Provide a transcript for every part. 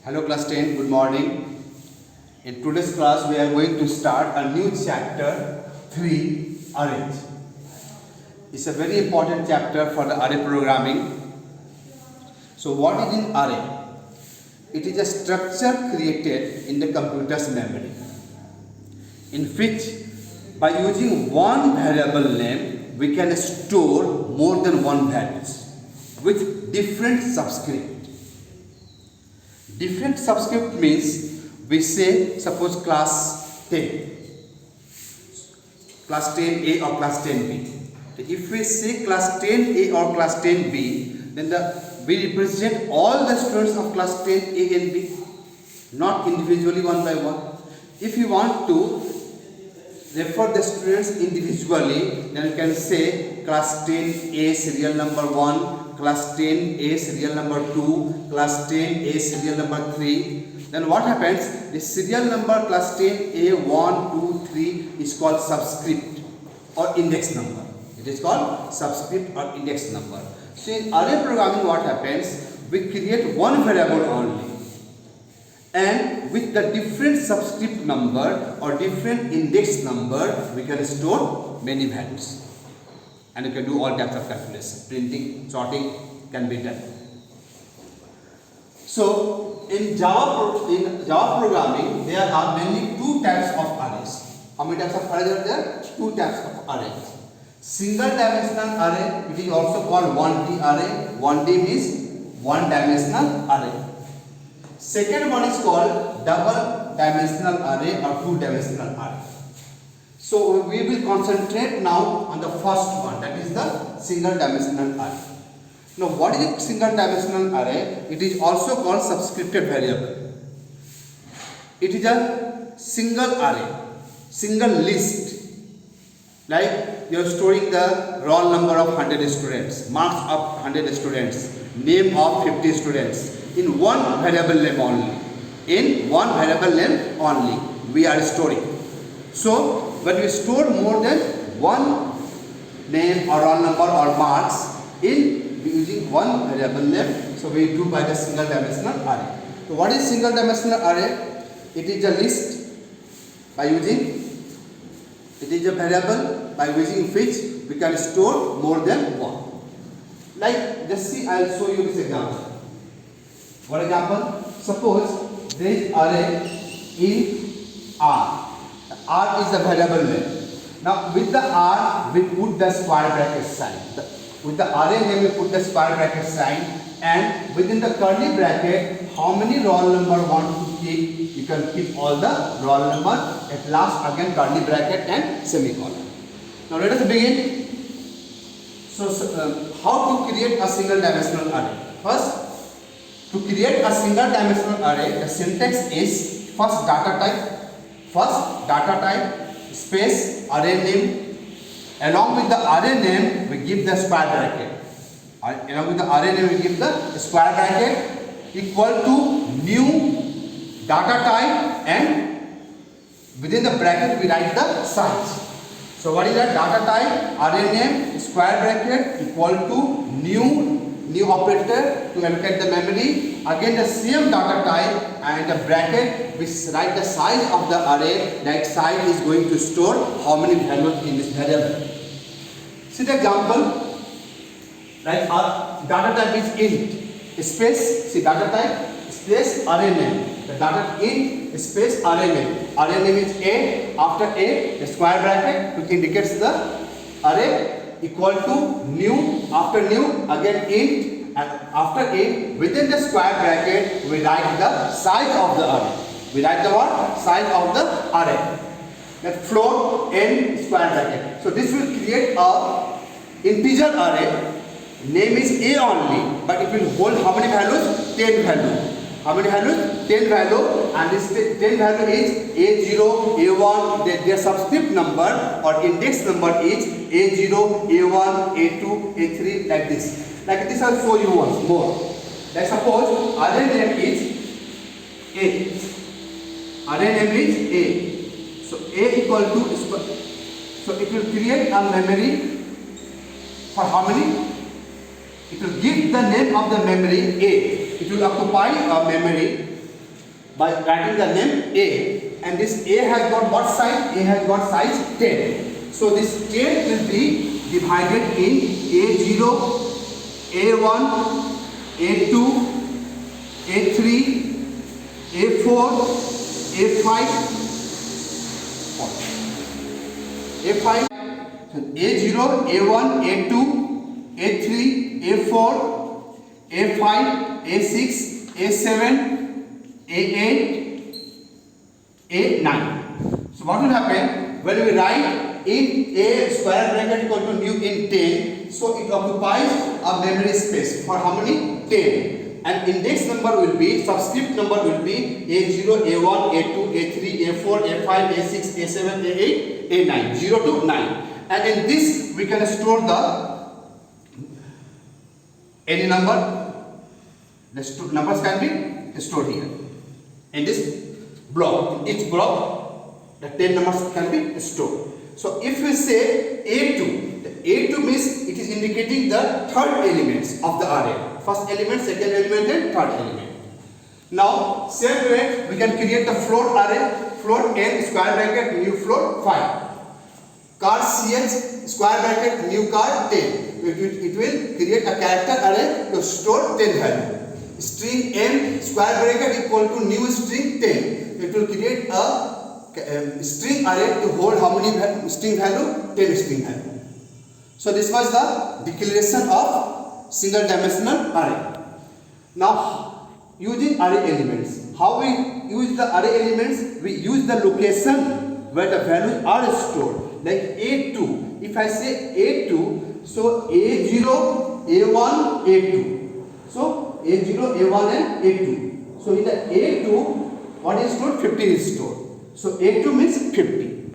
Hello class 10, good morning. In today's class we are going to start a new chapter 3 arrays. It's a very important chapter for the array programming. So what is an array? It is a structure created in the computer's memory in which by using one variable name we can store more than one values with different subscript. Different subscript means we say suppose class 10 A or class 10B. If we say class 10A or class 10B, then we represent all the students of class 10A and B, not individually one by one. If you want to refer the students individually, then you can say class 10A serial number 1, class 10A serial number 2, class 10A serial number 3. Then what happens? The serial number class 10A 1, 2, 3 is called subscript or index number. It is called subscript or index number. So in array programming what happens? We create one variable only, and with the different subscript number or different index number we can store many values, and you can do all types of calculation, printing, sorting can be done. So in Java programming there are mainly two types of arrays. How many types of arrays are there? Two types of arrays. Single dimensional array, it is also called 1D array. 1D means one dimensional array. Second one is called double dimensional array or two dimensional array. So we will concentrate now on the first one, that is the single dimensional array. Now what is a single dimensional array? It is also called subscripted variable. It is a single array, single list. Like you are storing the roll number of 100 students, marks of 100 students, name of 50 students in one variable name only. In one variable name only we are storing. So when we store more than one name or roll number or marks in using one variable name, so we do by the single dimensional array. So what is single dimensional array? It is a list by using, it is a variable by using which we can store more than one. Like just see, I will show you this example. For example, suppose there is array in R. R is the variable name. Now with the R we put the square bracket sign. With the array name we put the square bracket sign, and within the curly bracket how many roll number want to keep, you can keep all the roll number. At last again curly bracket and semicolon. Now let us begin. So how to create a single dimensional array? First, to create a single dimensional array, the syntax is first data type space array name. Along with the array name we give the square bracket. Along with the array name we give the square bracket equal to new data type, and within the bracket we write the size. So what is that? Data type, array name, square bracket equal to new operator to allocate the memory, again the same data type and the bracket we write the size of the array. That size is going to store how many values in this variable. See the example, like our data type is int space, see data type space array name, the data int space array name. Array name is A, after A the square bracket which indicates the array equal to new, after new again int, and after int within the square bracket we write the size of the array. We write the what? Size of the array. That float n square bracket. So this will create a integer array. Name is A only, but it will hold how many values? 10 values. How many values? 10 value, and this 10 value is A0, A1, their subscript number or index number is A0, A1, A2, A3, like this. Like this I'll show you once more. Like suppose array name is A. Array name is A. So A equal to, so it will create a memory for how many? It will give the name of the memory A. It will occupy a memory by writing the name A, and this A has got what size? A has got size 10. So this 10 will be divided in A0, A1, A2, A3, A4, A5, A5, so A0, A1, A2, A3, A4, A5, A6, A7, A8, A9. So what will happen when we write in A square bracket equal to new in 10, so it occupies a memory space for how many? 10. And index number will be, subscript number will be A0, A1, A2, A3, A4, A5, A6, A7, A8, A9, 0 to 9. And in this we can store the any number. The numbers can be stored here in this block. In each block the 10 numbers can be stored. So if we say A2, the A2 means it is indicating the third elements of the array. First element, second element and third element. Now same way we can create the float array. Float n square bracket new float 5. Car ch square bracket new car 10. It will create a character array to store 10 value. String m square bracket equal to new string 10. It will create a string array to hold how many string value? 10 string value. So this was the declaration of single dimensional array. Now using array elements, how we use the array elements? We use the location where the values are stored, like A2. If I say A2, so A0, A1, A2. So A0, A1 and A2. So in the A2, what is stored? 50 is stored. So A2 means 50.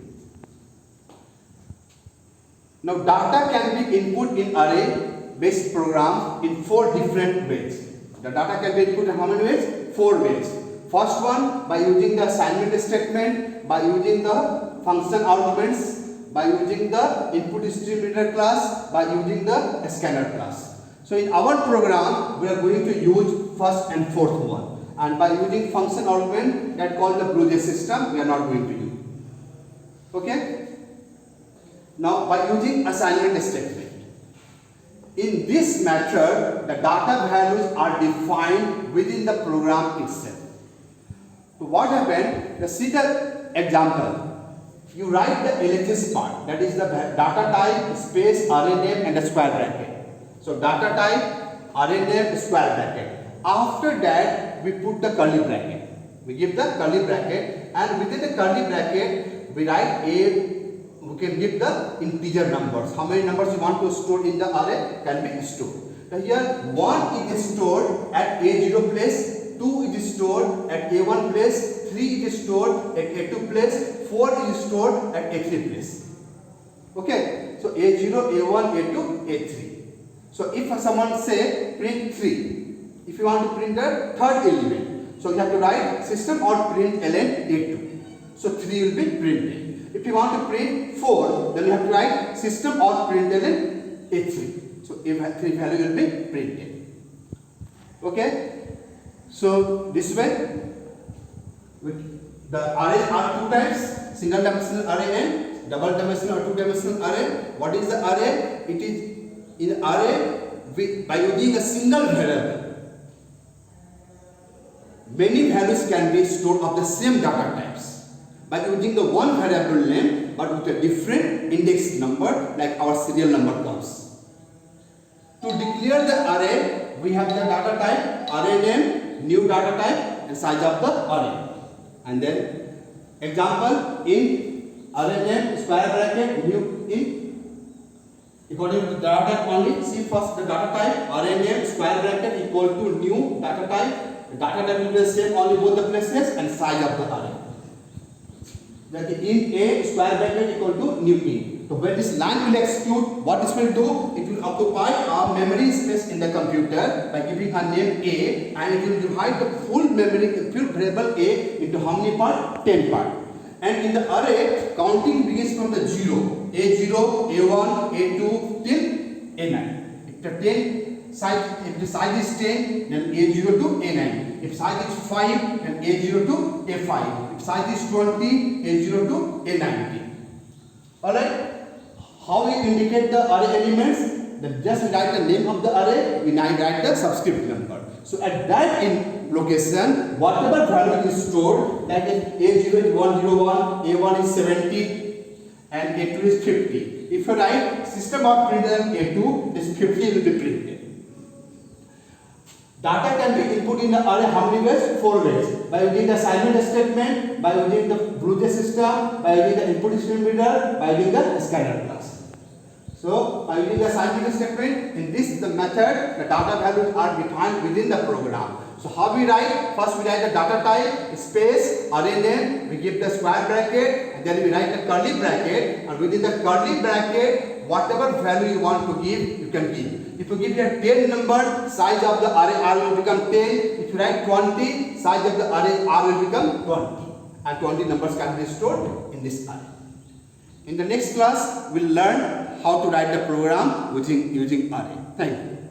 Now data can be input in array based program in 4 different ways. The data can be input in how many ways? 4 ways. First one, by using the assignment statement, by using the function arguments, by using the input stream reader class, by using the scanner class. So in our program, we are going to use first and fourth one. And by using function argument that called the Bruges system, we are not going to use. Okay? Now by using assignment statement. In this method, the data values are defined within the program itself. So what happened? Let's see the example. You write the LHS part, that is the data type, space, array name and the square bracket. So data type, array name, square bracket. After that, we put the curly bracket. We give the curly bracket, and within the curly bracket, we write we can give the integer numbers. How many numbers you want to store in the array can be stored. So here 1 is stored at A0 place, 2 is stored at A1 place, 3 is stored at A2 place, 4 is stored at A3 place. Okay, so A0, A1, A2, A3. So if someone say print 3, if you want to print the third element, so you have to write system out println A2. So 3 will be printed. If you want to print 4, then you have to write system out println A3. So if 3 value will be printed. Okay. So this way, the arrays are 2 types: single dimensional array and double dimensional or 2 dimensional array. What is the array? It is in array by using a single variable. Many values can be stored of the same data types by using the one variable name but with a different index number, like our serial number comes. To declare the array, we have the data type, array name, new data type and size of the array. And then example, in array name square bracket new in according to the data type only. See first the data type, array name square bracket equal to new data type. The data type will be the same only both the places and size of the array. That in A square bracket equal to new in. So when this line will execute, what this will do? It will occupy a memory space in the computer by giving a name A, and it will divide the full memory, full variable A into how many parts? 10 parts. And in the array, counting begins from the 0, A0, A1, A2 till A9. The 10 if the size is 10, then A0 to A9. If size is 5, then A0 to A5. If size is 20, A0 to A90. Alright? How we indicate the array elements? Then just write the name of the array, we now write the subscript number. So at that in location, whatever value is stored, like A0 is 101, A1 is 70, and A2 is 50. If you write system out printed A2, this 50 will be printed. Data can be input in the array how many ways? 4 ways. By using the assignment statement, by using the BlueJ system, by using the input stream reader, by using the scanner class. So, by using the assignment statement, in this the method, the data values are defined within the program. So, how we write? First we write the data type, space, array name, we give the square bracket, and then we write the curly bracket, and within the curly bracket, whatever value you want to give, you can give. If you give a 10 number, size of the array R will become 10. If you write 20, size of the array R will become 20. And 20 numbers can be stored in this array. In the next class, we'll learn how to write the program using array. Thank you.